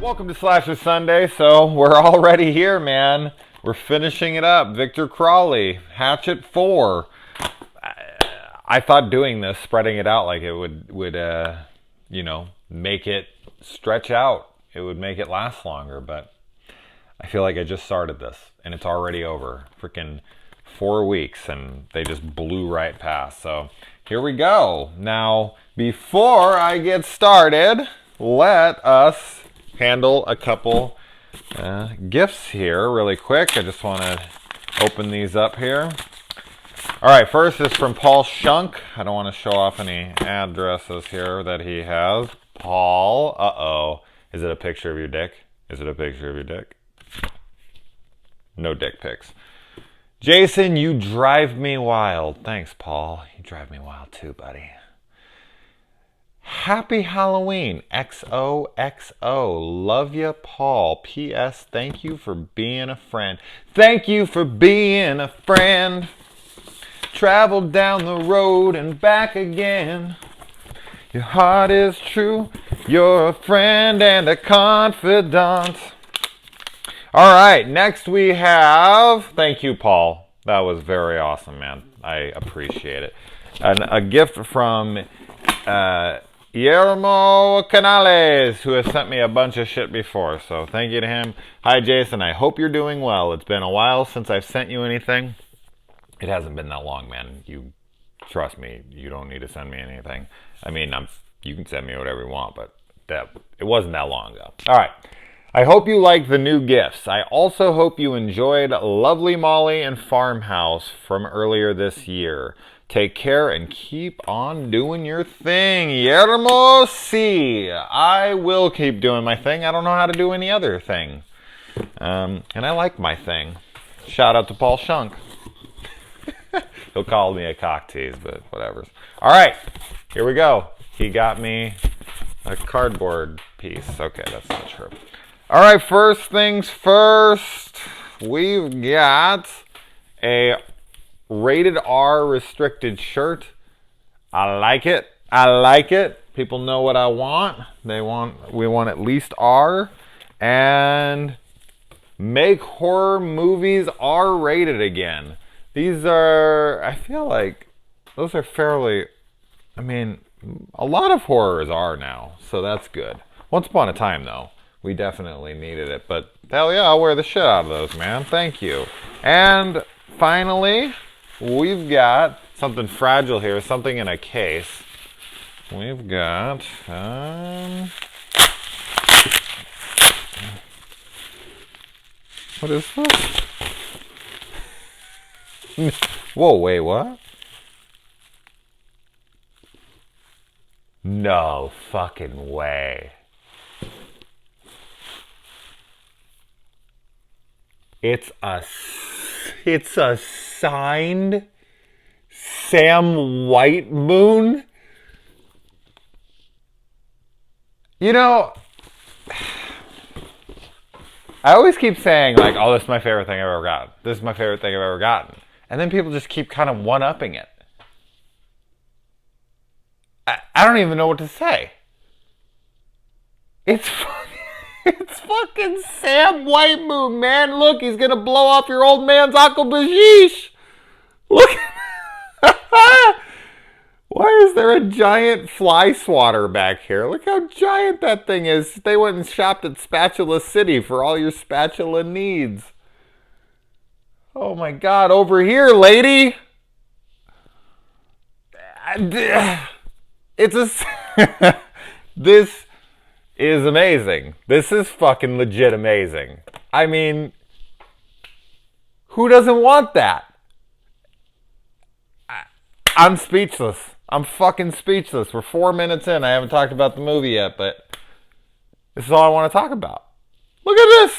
Welcome to Slasher Sunday. So we're already here, man. We're finishing it up. Victor Crowley, Hatchet 4. I thought doing this, spreading it out like it would you know, make it stretch out. It would make it last longer, but I feel like I just started this and it's already over. Freaking 4 weeks and they just blew right past. So here we go. Now, before I get started, let us handle a couple gifts here really quick. I just want to open these up here. All right, first is from Paul Shunk. I don't want to show off any addresses here that he has. Paul, uh-oh. Is it a picture of your dick? Is it a picture of your dick? No dick pics. Jason, you drive me wild. Thanks, Paul. You drive me wild too, buddy. Happy Halloween. XOXO. Love ya, Paul. P.S. Thank you for being a friend. Thank you for being a friend. Traveled down the road and back again. Your heart is true. You're a friend and a confidant. All right, next we have... Thank you, Paul. That was very awesome, man. I appreciate it. And a gift from Guillermo Canales, who has sent me a bunch of shit before. So thank you to him. Hi, Jason. I hope you're doing well. It's been a while since I've sent you anything. It hasn't been that long, man. You trust me. You don't need to send me anything. I mean, you can send me whatever you want, but it wasn't that long ago. All right. I hope you like the new gifts. I also hope you enjoyed Lovely Molly and Farmhouse from earlier this year. Take care and keep on doing your thing. Guillermo C. I will keep doing my thing. I don't know how to do any other thing. And I like my thing. Shout out to Paul Shunk. He'll call me a cock tease, but whatever. All right, here we go. He got me a cardboard piece. Okay, that's not true. All right, first things first. We've got a rated R restricted shirt. I like it. I like it. People know what I want. We want at least R. And make horror movies R rated again. These are, I feel like those are fairly, I mean, a lot of horrors are now, so that's good. Once upon a time, though, we definitely needed it, but hell yeah, I'll wear the shit out of those, man. Thank you. And finally, we've got something fragile here, something in a case. We've got, what is this? Whoa, wait, what? No fucking way. It's a signed Sam White Moon. You know, I always keep saying, like, oh, this is my favorite thing I've ever gotten. This is my favorite thing I've ever gotten. And then people just keep kind of one-upping it. I don't even know what to say. It's fucking Sam White Moon, man. Look, he's going to blow off your old man's Uncle Bajish. Look. Why is there a giant fly swatter back here? Look how giant that thing is. They went and shopped at Spatula City for all your spatula needs. Oh my God, over here, lady. This is amazing. This is fucking legit amazing. I mean, who doesn't want that? I'm speechless. I'm fucking speechless. We're 4 minutes in. I haven't talked about the movie yet, but this is all I want to talk about. Look at this.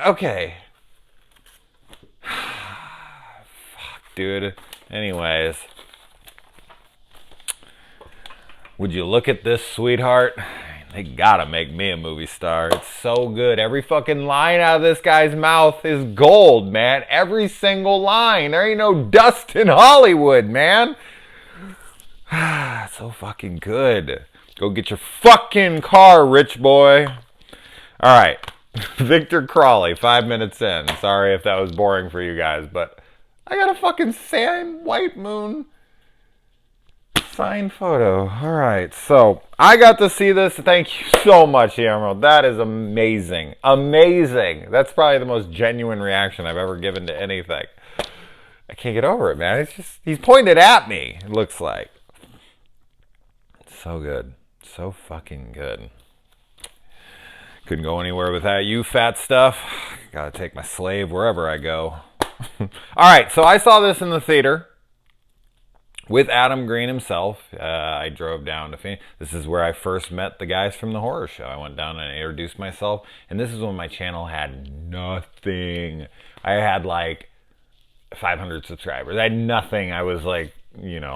Okay. Fuck, dude. Anyways. Would you look at this, sweetheart? They gotta make me a movie star. It's so good. Every fucking line out of this guy's mouth is gold, man. Every single line. There ain't no dust in Hollywood, man. So fucking good. Go get your fucking car, rich boy. All right. Victor Crowley, 5 minutes in. Sorry if that was boring for you guys, but I got a fucking Sam White Moon signed photo. All right. So I got to see this. Thank you so much, Guillermo. That is amazing. Amazing. That's probably the most genuine reaction I've ever given to anything. I can't get over it, man. It's just, he's pointed at me, it looks like. So good. So fucking good. Couldn't go anywhere without you, fat stuff. Gotta take my slave wherever I go. Alright, so I saw this in the theater with Adam Green himself. I drove down to Phoenix. This is where I first met the guys from the horror show. I went down and introduced myself. And this is when my channel had nothing. I had like 500 subscribers. I had nothing. I was like, you know,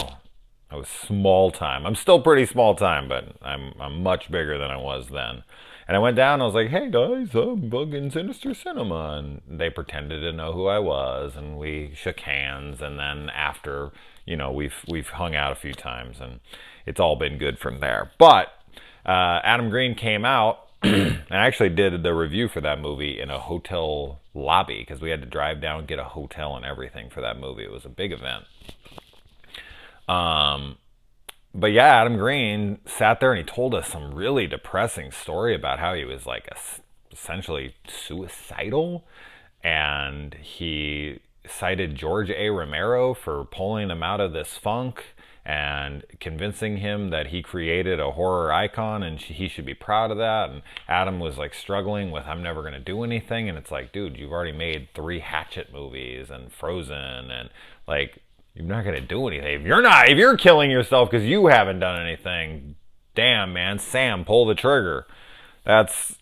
I was small time. I'm still pretty small time, but I'm much bigger than I was then. And I went down and I was like, hey guys, I'm fucking Sinister Cinema. And they pretended to know who I was, and we shook hands. And then after, you know, we've hung out a few times, and it's all been good from there. But Adam Green came out and I actually did the review for that movie in a hotel lobby, because we had to drive down, get a hotel and everything for that movie. It was a big event. But yeah, Adam Green sat there and he told us some really depressing story about how he was like essentially suicidal, and he cited George A. Romero for pulling him out of this funk and convincing him that he created a horror icon and he should be proud of that. And Adam was like struggling with, I'm never going to do anything. And it's like, dude, you've already made 3 Hatchet movies and Frozen, and like, you're not going to do anything. If you're killing yourself because you haven't done anything, damn, man, Sam, pull the trigger. That's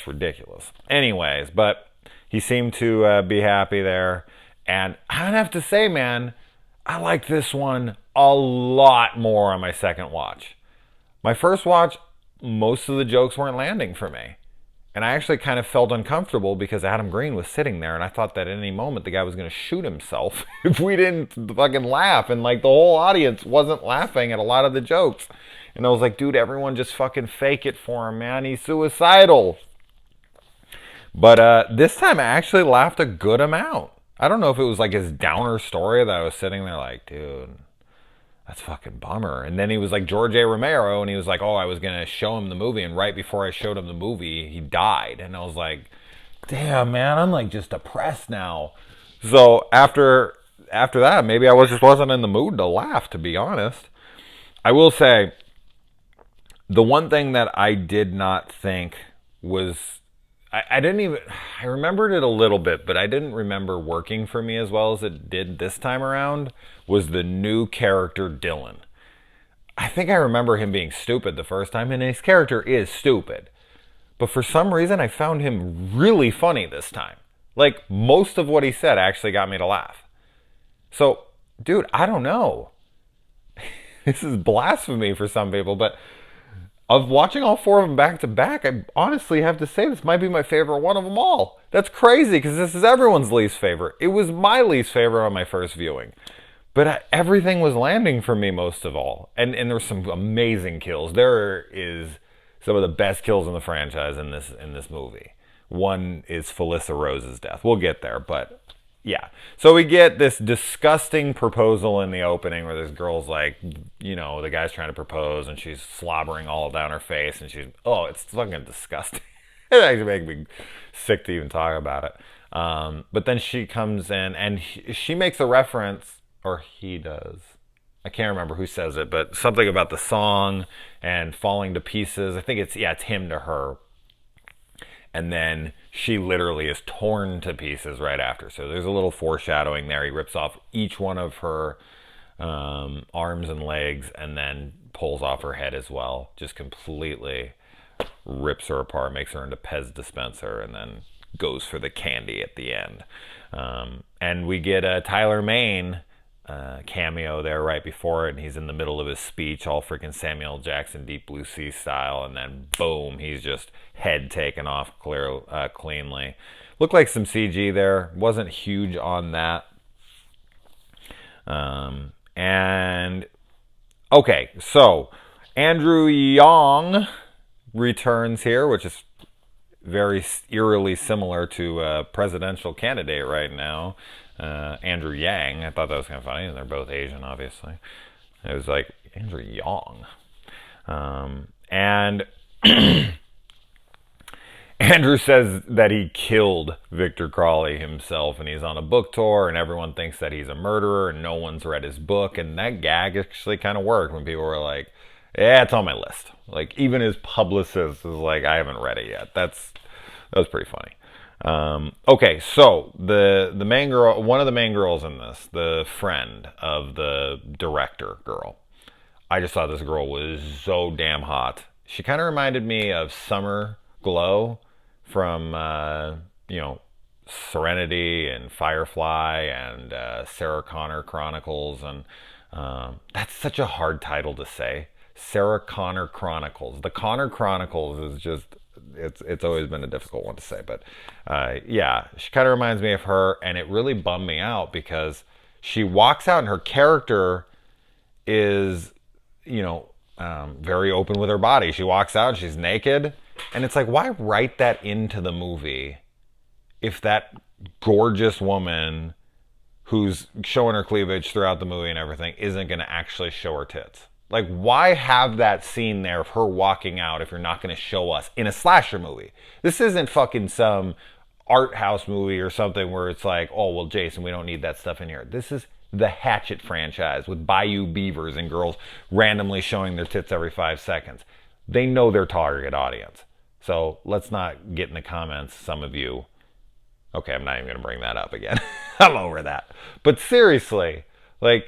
ridiculous. Anyways, but he seemed to be happy there. And I'd have to say, man, I liked this one a lot more on my second watch. My first watch, most of the jokes weren't landing for me. And I actually kind of felt uncomfortable because Adam Green was sitting there, and I thought that at any moment the guy was going to shoot himself if we didn't fucking laugh. And like the whole audience wasn't laughing at a lot of the jokes. And I was like, dude, everyone just fucking fake it for him, man. He's suicidal. But this time I actually laughed a good amount. I don't know if it was like his downer story that I was sitting there like, dude, that's fucking bummer. And then he was like George A. Romero, and he was like, oh, I was going to show him the movie. And right before I showed him the movie, he died. And I was like, damn, man, I'm like just depressed now. So after that, maybe I just wasn't in the mood to laugh, to be honest. I will say, the one thing that I did not think was, I remembered it a little bit, but I didn't remember working for me as well as it did this time around, was the new character Dylan. I think I remember him being stupid the first time, and his character is stupid. But for some reason, I found him really funny this time. Like, most of what he said actually got me to laugh. So, dude, I don't know. This is blasphemy for some people, but of watching all 4 of them back to back, I honestly have to say this might be my favorite one of them all. That's crazy, because this is everyone's least favorite. It was my least favorite on my first viewing. But everything was landing for me most of all. And there's some amazing kills. There is some of the best kills in the franchise in this movie. One is Felissa Rose's death. We'll get there, but yeah. So we get this disgusting proposal in the opening where this girl's like, you know, the guy's trying to propose and she's slobbering all down her face, and it's fucking disgusting. It actually makes me sick to even talk about it. But then she comes in and she makes a reference, or he does. I can't remember who says it, but something about the song and falling to pieces. I think it's him to her. And then she literally is torn to pieces right after. So there's a little foreshadowing there. He rips off each one of her arms and legs, and then pulls off her head as well. Just completely rips her apart, makes her into Pez dispenser, and then goes for the candy at the end. And we get a Tyler Mane cameo there right before it, and he's in the middle of his speech, all freaking Samuel Jackson Deep Blue Sea style, and then boom, he's just head taken off cleanly. Looked like some CG there, wasn't huge on that. And okay, so Andrew Young returns here, which is very eerily similar to a presidential candidate right now, Andrew Yang. I thought that was kind of funny, and they're both Asian, obviously. It was like Andrew Yang, and Andrew says that he killed Victor Crowley himself, and he's on a book tour, and everyone thinks that he's a murderer, and no one's read his book. And that gag actually kind of worked when people were like, "Yeah, it's on my list." Like even his publicist was like, "I haven't read it yet." That was pretty funny. Okay, so the main girl, one of the main girls in this, the friend of the director girl, I just thought this girl was so damn hot. She kind of reminded me of Summer Glow from Serenity and Firefly and Sarah Connor Chronicles, and that's such a hard title to say. Sarah Connor Chronicles. The Connor Chronicles is just it's always been a difficult one to say, but yeah, she kind of reminds me of her, and it really bummed me out because she walks out and her character is very open with her body. She walks out and she's naked, and it's like, why write that into the movie if that gorgeous woman who's showing her cleavage throughout the movie and everything isn't going to actually show her tits? Like, why have that scene there of her walking out if you're not going to show us in a slasher movie? This isn't fucking some art house movie or something where it's like, oh, well, Jason, we don't need that stuff in here. This is the Hatchet franchise with Bayou Beavers and girls randomly showing their tits every 5 seconds. They know their target audience. So let's not get in the comments, some of you. Okay, I'm not even going to bring that up again. I'm over that. But seriously, like,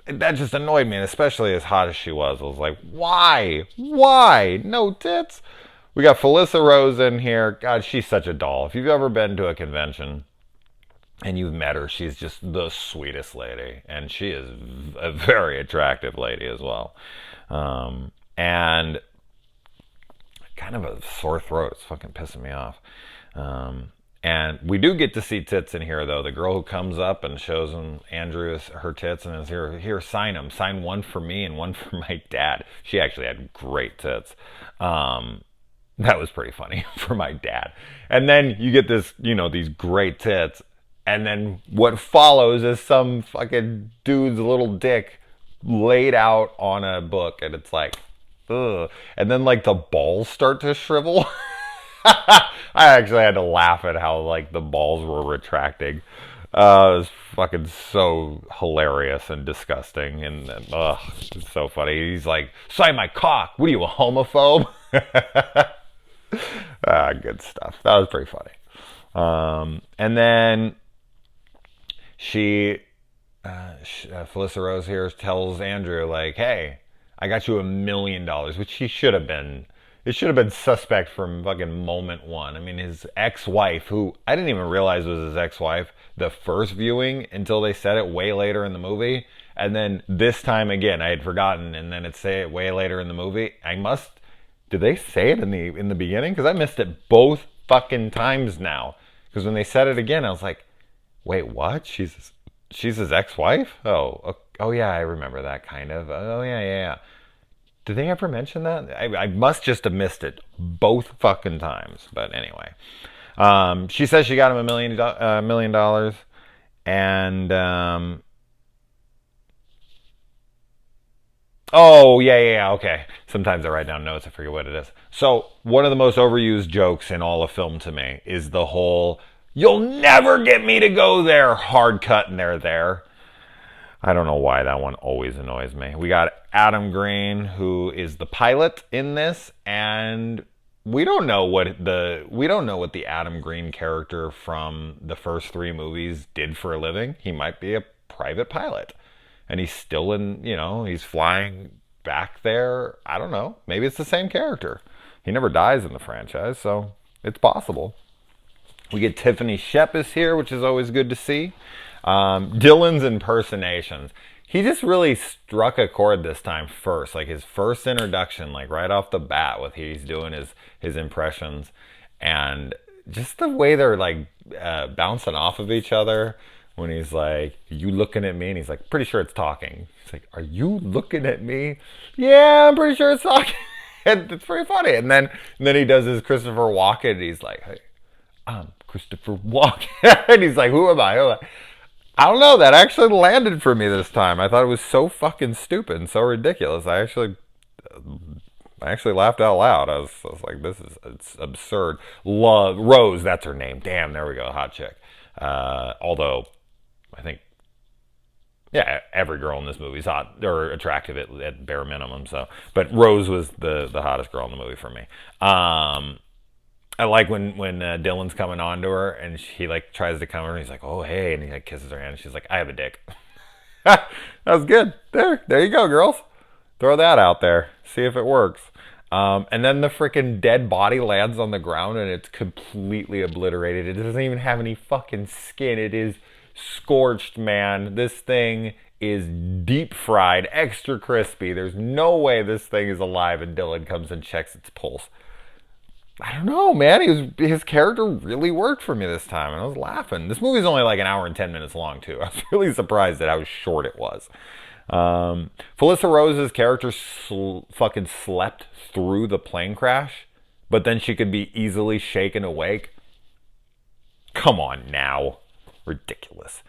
that just annoyed me, and especially as hot as she was. I was like, why? Why? No tits? We got Felissa Rose in here. God, she's such a doll. If you've ever been to a convention and you've met her, she's just the sweetest lady. And she is a very attractive lady as well. And kind of a sore throat. It's fucking pissing me off. And we do get to see tits in here, though. The girl who comes up and shows him Andrew her tits and is here, sign them. Sign one for me and one for my dad. She actually had great tits. That was pretty funny for my dad. And then you get this, these great tits. And then what follows is some fucking dude's little dick laid out on a book. And it's like, ugh. And then, like, the balls start to shrivel. I actually had to laugh at how, like, the balls were retracting. It was fucking so hilarious and disgusting, and it's so funny. He's like, "Sign my cock. What are you, a homophobe?" Good stuff. That was pretty funny. And then Felissa Rose here tells Andrew, like, "Hey, I got you $1 million," which he should have been. It should have been suspect from fucking moment one. I mean, his ex-wife, who I didn't even realize was his ex-wife the first viewing until they said it way later in the movie. And then this time again, I had forgotten, and then it say it way later in the movie. Did they say it in the beginning? Because I missed it both fucking times now. Because when they said it again, I was like, wait, what? She's his ex-wife? Oh yeah, I remember that kind of. Oh yeah. Did they ever mention that? I must just have missed it both fucking times. But anyway, she says she got him $1 million, and oh yeah, okay. Sometimes I write down notes, I forget what it is. So one of the most overused jokes in all of film to me is the whole "you'll never get me to go there" hard cut, and they're there. I don't know why that one always annoys me. We got Adam Green, who is the pilot in this, and we don't know what the Adam Green character from the first 3 movies did for a living. He might be a private pilot, and he's still he's flying back there. I don't know. Maybe it's the same character. He never dies in the franchise, so it's possible. We get Tiffany Shepis here, which is always good to see. Dylan's impersonations. He just really struck a chord this time first. Like his first introduction, like right off the bat with he's doing his impressions. And just the way they're like bouncing off of each other when he's like, "You looking at me?" And he's like, "Pretty sure it's talking." He's like, "Are you looking at me?" "Yeah, I'm pretty sure it's talking." And it's pretty funny. And then he does his Christopher Walken, and he's like, hey, I'm Christopher Walken. And he's like, who am I? I don't know. That actually landed for me this time. I thought it was so fucking stupid and so ridiculous. I actually laughed out loud. I was like, it's absurd. Rose, that's her name. Damn, there we go, hot chick. Although, I think, yeah, every girl in this movie is hot or attractive at bare minimum. So, but Rose was the hottest girl in the movie for me. I like when Dylan's coming on to her and he like tries to come over and he's like, oh hey, and he like kisses her hand and she's like, I have a dick. That was good. There you go, girls. Throw that out there. See if it works. And then the freaking dead body lands on the ground and it's completely obliterated. It doesn't even have any fucking skin. It is scorched, man. This thing is deep fried, extra crispy. There's no way this thing is alive, and Dylan comes and checks its pulse. I don't know, man. His character really worked for me this time, and I was laughing. This movie's only like an hour and 10 minutes long, too. I was really surprised at how short it was. Felissa Rose's character fucking slept through the plane crash, but then she could be easily shaken awake. Come on now. Ridiculous.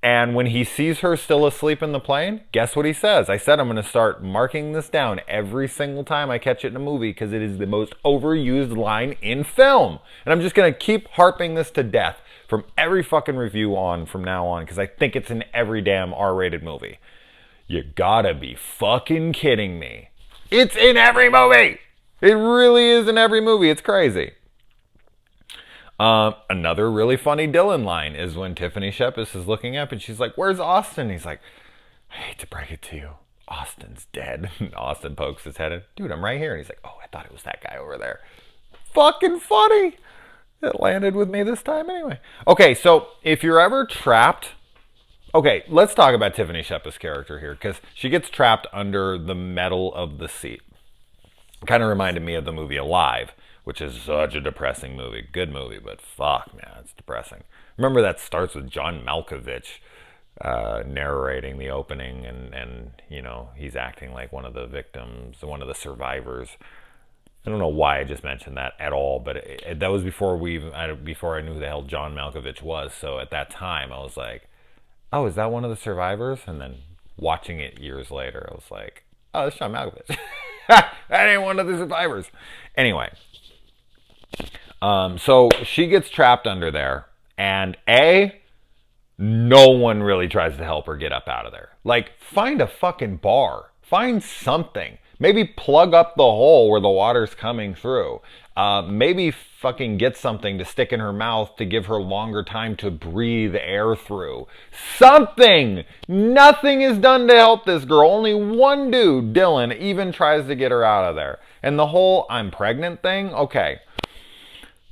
And when he sees her still asleep in the plane, guess what he says? I said I'm going to start marking this down every single time I catch it in a movie because it is the most overused line in film. And I'm just going to keep harping this to death from every fucking review on from now on because I think it's in every damn R-rated movie. You gotta be fucking kidding me. It's in every movie! It really is in every movie. It's crazy. Another really funny Dylan line is when Tiffany Shepis is looking up and she's like, where's Austin? He's like, I hate to break it to you. Austin's dead. And Austin pokes his head in. Dude, I'm right here. And he's like, oh, I thought it was that guy over there. Fucking funny. It landed with me this time anyway. Okay, so if you're ever trapped... Okay, let's talk about Tiffany Shepis' character here because she gets trapped under the metal of the seat. Kind of reminded me of the movie Alive, which is such a depressing movie. Good movie, but fuck, man, it's depressing. Remember that starts with John Malkovich narrating the opening, and you know, he's acting like one of the victims, one of the survivors. I don't know why I just mentioned that at all, but that was before I knew who the hell John Malkovich was. So at that time, I was like, oh, is that one of the survivors? And then watching it years later, I was like, oh, that's John Malkovich. That ain't one of the survivors. Anyway. So she gets trapped under there, and no one really tries to help her get up out of there. Like, find a fucking bar. Find something. Maybe plug up the hole where the water's coming through. Maybe fucking get something to stick in her mouth to give her longer time to breathe air through. Something! Nothing is done to help this girl. Only one dude, Dylan, even tries to get her out of there. And the whole I'm pregnant thing, okay.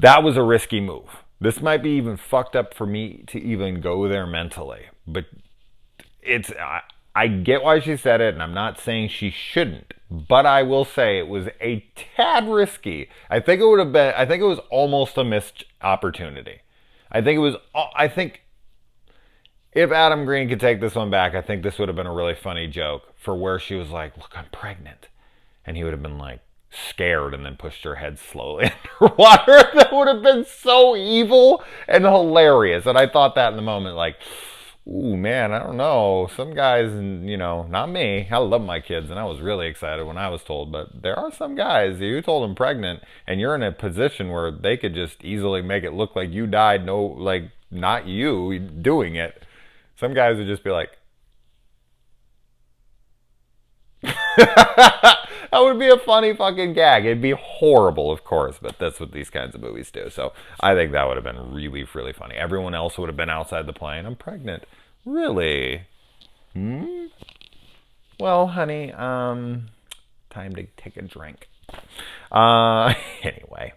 That was a risky move. This might be even fucked up for me to even go there mentally. But I get why she said it, and I'm not saying she shouldn't. But I will say it was a tad risky. I think it was almost a missed opportunity. I think if Adam Green could take this one back, I think this would have been a really funny joke for where she was like, look, I'm pregnant. And he would have been like, scared and then pushed her head slowly underwater. That would have been so evil and hilarious. And I thought that in the moment, like, ooh, man, I don't know. Some guys, you know, not me. I love my kids, and I was really excited when I was told. But there are some guys, you told them pregnant, and you're in a position where they could just easily make it look like you died, not you doing it. Some guys would just be like, that would be a funny fucking gag. It'd be horrible, of course, but that's what these kinds of movies do. So I think that would have been really, really funny. Everyone else would have been outside the plane. I'm pregnant. Really? Well, honey, time to take a drink. Anyway.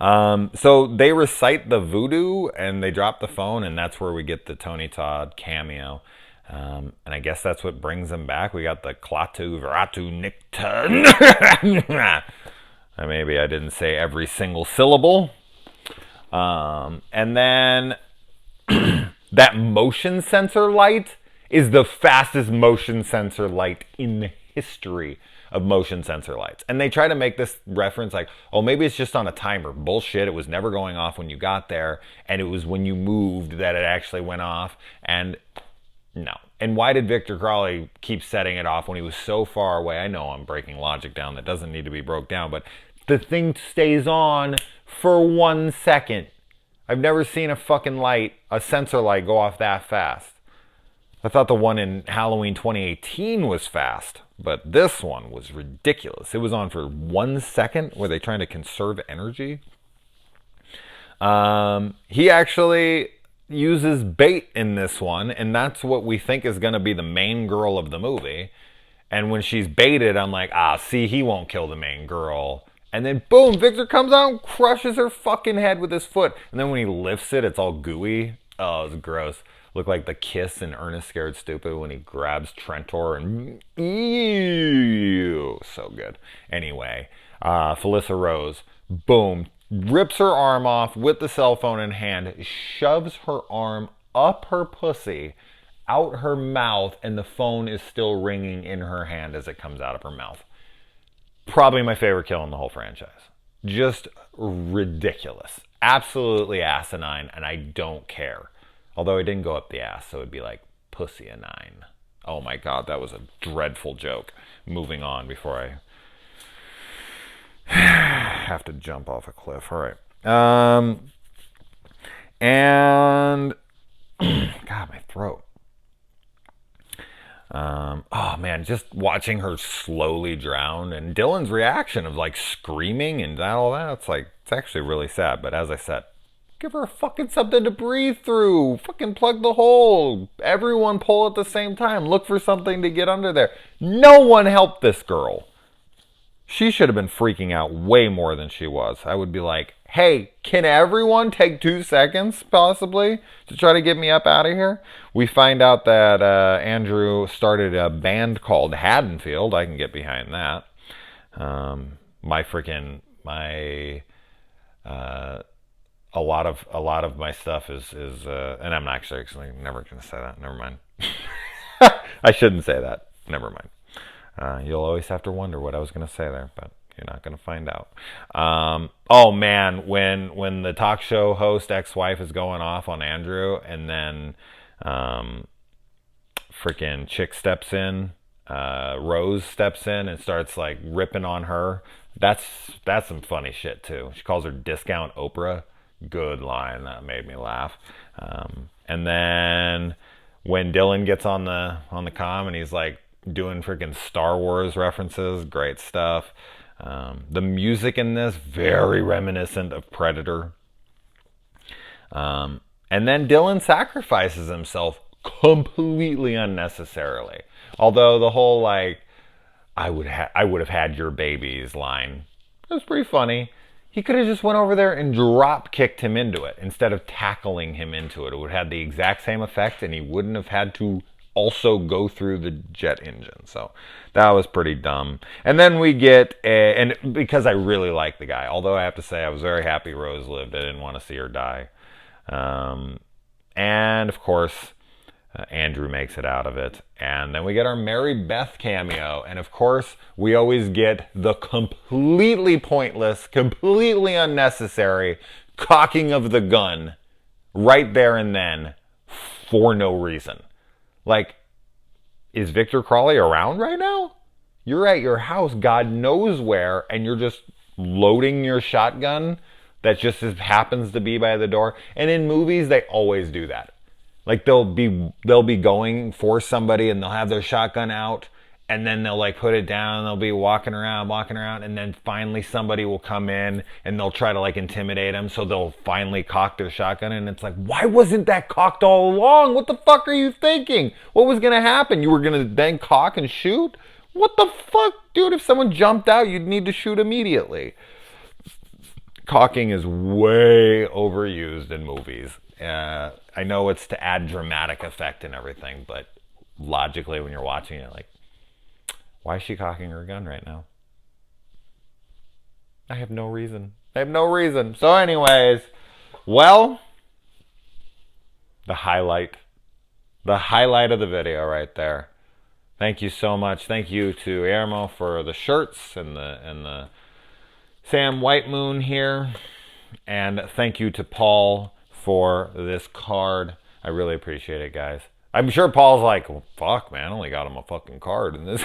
So they recite the voodoo and they drop the phone, and that's where we get the Tony Todd cameo. And I guess that's what brings them back. We got the Klaatu Veratu Nikton. Maybe I didn't say every single syllable. And then that motion sensor light is the fastest motion sensor light in the history of motion sensor lights. And they try to make this reference like, oh, maybe it's just on a timer. Bullshit. It was never going off when you got there. And it was when you moved that it actually went off. And no. And why did Victor Crowley keep setting it off when he was so far away? I know I'm breaking logic down that doesn't need to be broke down, but the thing stays on for 1 second. I've never seen a fucking light, a sensor light, go off that fast. I thought the one in Halloween 2018 was fast, but this one was ridiculous. It was on for 1 second. Were they trying to conserve energy? He actually uses bait in this one, and that's what we think is going to be the main girl of the movie. And when she's baited, I'm like, see, he won't kill the main girl. And then, boom, Victor comes out and crushes her fucking head with his foot. And then when he lifts it, it's all gooey. Oh, it's gross. Looked like the kiss in Ernest Scared Stupid when he grabs Trentor and... Ew. So good. Anyway, Felissa Rose, boom, rips her arm off with the cell phone in hand, shoves her arm up her pussy, out her mouth, and the phone is still ringing in her hand as it comes out of her mouth. Probably my favorite kill in the whole franchise. Just ridiculous. Absolutely asinine, and I don't care. Although it didn't go up the ass, so it'd be like pussy-a-nine. Oh my god, that was a dreadful joke. Moving on before I have to jump off a cliff. All right. And God, my throat. Oh man, just watching her slowly drown and Dylan's reaction of like screaming and all that, it's actually really sad. But as I said, give her fucking something to breathe through. Fucking plug the hole. Everyone pull at the same time. Look for something to get under there. No one helped this girl. She should have been freaking out way more than she was. I would be like, hey, can everyone take 2 seconds, possibly, to try to get me up out of here? We find out that Andrew started a band called Haddonfield. I can get behind that. A lot of my stuff is and I'm actually never going to say that. Never mind. I shouldn't say that. Never mind. You'll always have to wonder what I was going to say there, but you're not going to find out. Oh man, when the talk show host ex-wife is going off on Andrew, and then freaking chick steps in, Rose steps in and starts like ripping on her. That's some funny shit too. She calls her discount Oprah. Good line. That made me laugh. And then when Dylan gets on the comm and he's like doing freaking Star Wars references, great stuff. The music in this, very reminiscent of Predator. And then Dylan sacrifices himself completely unnecessarily. Although the whole like, I would have had your babies line, it was pretty funny. He could have just went over there and drop kicked him into it instead of tackling him into it. It would have had the exact same effect, and he wouldn't have had to also go through the jet engine. So that was pretty dumb. And then we get, and because I really like the guy, although I have to say I was very happy Rose lived. I didn't want to see her die. And of course, Andrew makes it out of it. And then we get our Mary Beth cameo. And of course, we always get the completely pointless, completely unnecessary cocking of the gun right there and then for no reason. Like, is Victor Crowley around right now? You're at your house, God knows where, and you're just loading your shotgun that just happens to be by the door. And in movies, they always do that. Like they'll be going for somebody and they'll have their shotgun out and then they'll like put it down and they'll be walking around and then finally somebody will come in and they'll try to like intimidate them, so they'll finally cock their shotgun, and it's like, why wasn't that cocked all along? What the fuck are you thinking? What was gonna happen? You were gonna then cock and shoot? What the fuck, dude? If someone jumped out, you'd need to shoot immediately. Cocking is way overused in movies. I know it's to add dramatic effect and everything, but logically when you're watching it, like, why is she cocking her gun right now? I have no reason. So anyways, well, the highlight of the video right there. Thank you so much. Thank you to Guillermo for the shirts and the Sam White Moon here. And thank you to Paul for this card. I really appreciate it, guys. I'm sure Paul's like, well, fuck, man, I only got him a fucking card in this.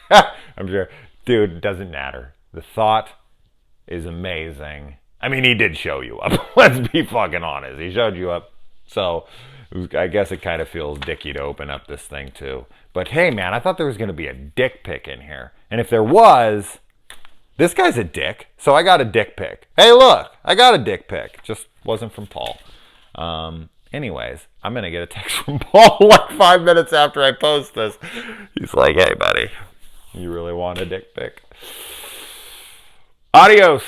I'm sure. Dude, it doesn't matter. The thought is amazing. I mean, he did show you up. Let's be fucking honest. He showed you up. So I guess it kind of feels dicky to open up this thing, too. But hey, man, I thought there was going to be a dick pic in here. And if there was, this guy's a dick. So I got a dick pic. Hey, look, I got a dick pic. Just wasn't from Paul. Anyways, I'm going to get a text from Paul like 5 minutes after I post this. He's like, hey, buddy, you really want a dick pic? Adios.